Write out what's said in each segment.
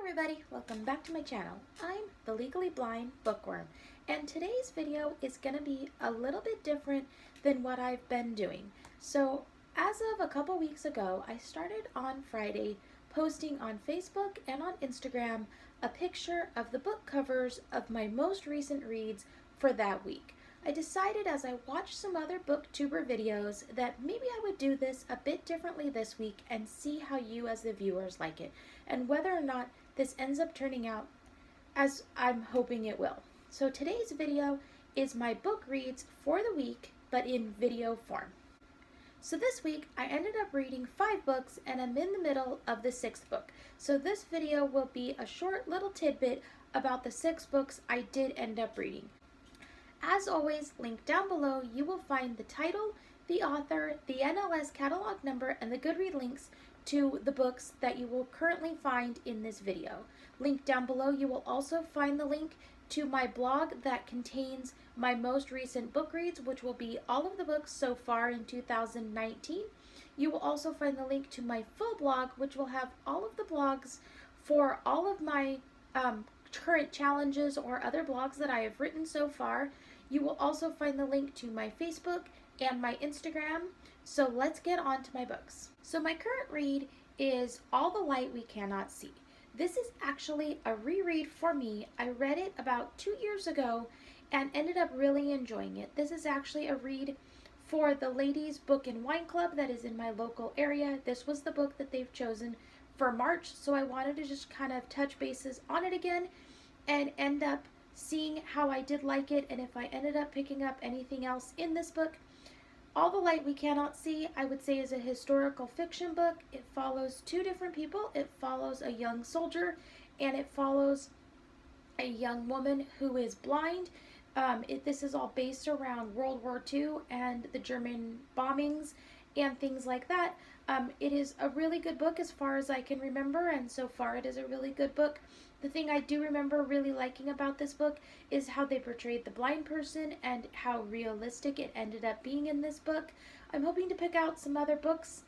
everybody, welcome back to my channel. I'm the Legally Blind Bookworm, and today's video is going to be a little bit different than what I've been doing. So as of a couple weeks ago, I started on Friday posting on Facebook and on Instagram a picture of the book covers of my most recent reads for that week. I decided as I watched some other booktuber videos that maybe I would do this a bit differently this week and see how you as the viewers like it and whether or not this ends up turning out as I'm hoping it will. So today's video is my book reads for the week but in video form. So this week I ended up reading 5 books and I'm in the middle of the 6th book. So this video will be a short little tidbit about the 6 books I did end up reading. As always, linked down below, you will find the title, the author, the NLS catalog number, and the Goodread links to the books that you will currently find in this video. Linked down below, you will also find the link to my blog that contains my most recent book reads, which will be all of the books so far in 2019. You will also find the link to my full blog, which will have all of the blogs for all of my current challenges or other blogs that I have written so far. You will also find the link to my Facebook and my Instagram. So let's get on to my books. So my current read is All the Light We Cannot See. This is actually a reread for me. I read it about 2 years ago and ended up really enjoying it. This is actually a read for the Ladies Book and Wine Club that is in my local area. This was the book that they've chosen for March, so I wanted to just kind of touch bases on it again and end up seeing how I did like it and if I ended up picking up anything else in this book. All the Light We Cannot See, I would say, is a historical fiction book. It follows 2 different people. It follows a young soldier and it follows a young woman who is blind. This is all based around World War II and the German bombings and things like that. It is a really good book as far as I can remember, and so far it is a really good book. The thing I do remember really liking about this book is how they portrayed the blind person and how realistic it ended up being in this book. I'm hoping to pick out some other books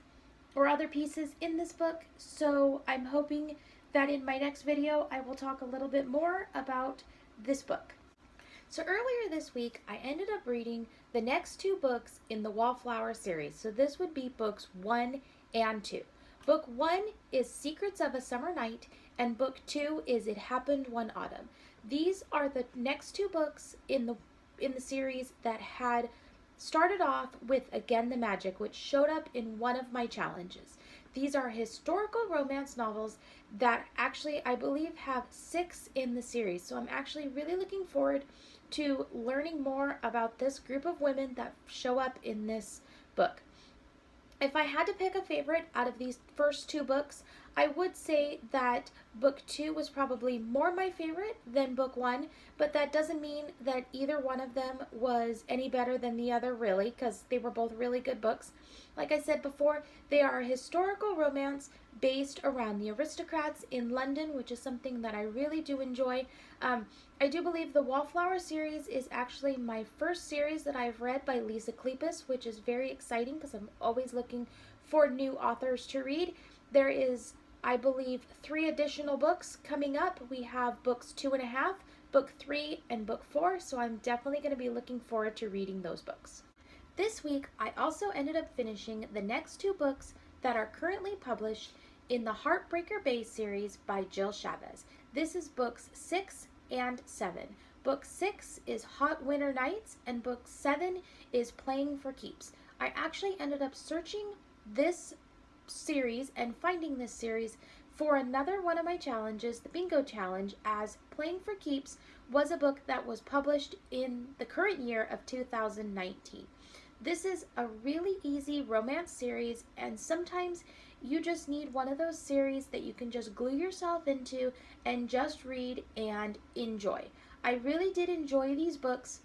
or other pieces in this book, so I'm hoping that in my next video I will talk a little bit more about this book. So earlier this week, I ended up reading the next 2 books in the Wallflower series. So this would be books 1 and 2. Book 1 is Secrets of a Summer Night, and book 2 is It Happened One Autumn. These are the next 2 books in the series that had started off with Again the Magic, which showed up in one of my challenges. These are historical romance novels that actually I believe have 6 in the series. So I'm actually really looking forward to learning more about this group of women that show up in this book. If I had to pick a favorite out of these first 2 books, I would say that book 2 was probably more my favorite than book 1, but that doesn't mean that either one of them was any better than the other, really, because they were both really good books. Like I said before, they are a historical romance based around the aristocrats in London, which is something that I really do enjoy. I do believe the Wallflower series is actually my first series that I've read by Kleypas, which is very exciting because I'm always looking for new authors to read. There is, I believe, 3 additional books coming up. We have books 2.5, book 3, and book 4, so I'm definitely going to be looking forward to reading those books. This week, I also ended up finishing the next 2 books that are currently published in the Heartbreaker Bay series by Schalvis. This is books 6 and 7. Book 6 is Hot Winter Nights, and book 7 is Playing for Keeps. I actually ended up searching this series and finding this series for another one of my challenges, the Bingo Challenge, as Playing for Keeps was a book that was published in the current year of 2019. This is a really easy romance series, and sometimes you just need one of those series that you can just glue yourself into and just read and enjoy. I really did enjoy these books,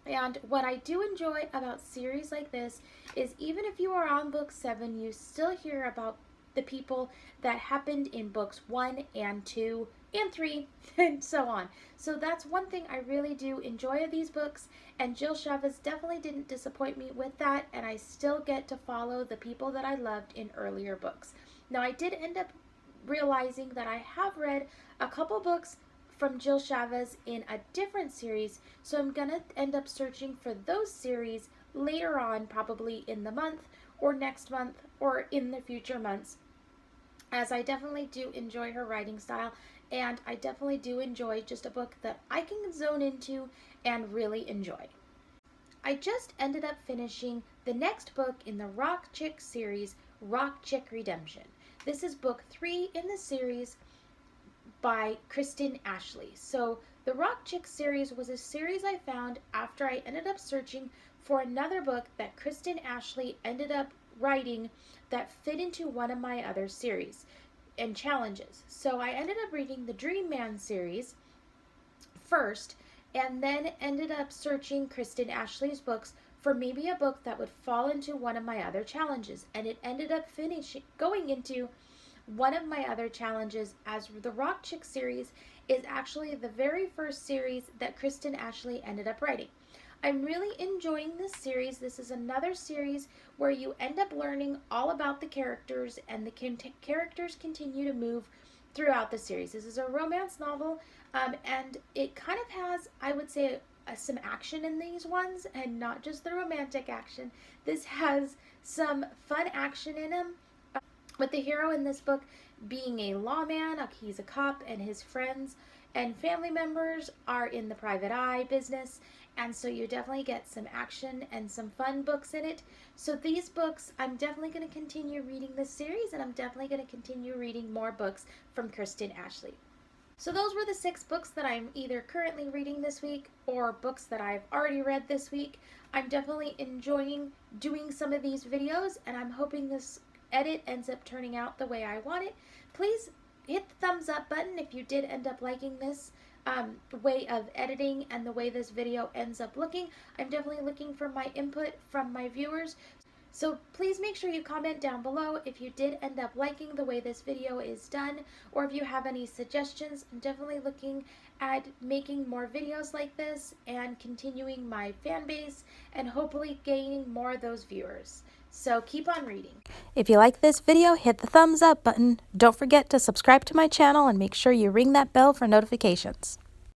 and what I do enjoy about series like this is even if you are on book 7, you still hear about the people that happened in books 1 and 2 and 3 and so on. So that's one thing I really do enjoy of these books, and Schalvis definitely didn't disappoint me with that, and I still get to follow the people that I loved in earlier books. Now I did end up realizing that I have read a couple books from Jill Schalvis in a different series, so I'm gonna end up searching for those series later on, probably in the month or next month or in the future months, as I definitely do enjoy her writing style, and I definitely do enjoy just a book that I can zone into and really enjoy. I just ended up finishing the next book in the Rock Chick series, Rock Chick Redemption. This is book 3 in the series by Kiristen Ashley. So the Rock Chick series was a series I found after I ended up searching for another book that Kiristen Ashley ended up writing that fit into one of my other series and challenges. So I ended up reading the Dream Man series first, and then ended up searching Kiristen Ashley's books for maybe a book that would fall into one of my other challenges, and it ended up going into one of my other challenges, as the Rock Chick series is actually the very first series that Kiristen Ashley ended up writing. I'm really enjoying this series. This is another series where you end up learning all about the characters, and the characters continue to move throughout the series. This is a romance novel, and it kind of has, I would say, some action in these ones, and not just the romantic action. This has some fun action in them, with the hero in this book being a lawman. He's a cop, and his friends and family members are in the private eye business, and so you definitely get some action and some fun books in it. So these books, I'm definitely going to continue reading this series, and I'm definitely going to continue reading more books from Kiristen Ashley. So those were the 6 books that I'm either currently reading this week or books that I've already read this week. I'm definitely enjoying doing some of these videos, and I'm hoping this edit ends up turning out the way I want it. Please hit the thumbs up button if you did end up liking this way of editing and the way this video ends up looking. I'm definitely looking for my input from my viewers. So please make sure you comment down below if you did end up liking the way this video is done, or if you have any suggestions. I'm definitely looking at making more videos like this and continuing my fan base and hopefully gaining more of those viewers. So keep on reading. If you like this video, hit the thumbs up button. Don't forget to subscribe to my channel and make sure you ring that bell for notifications.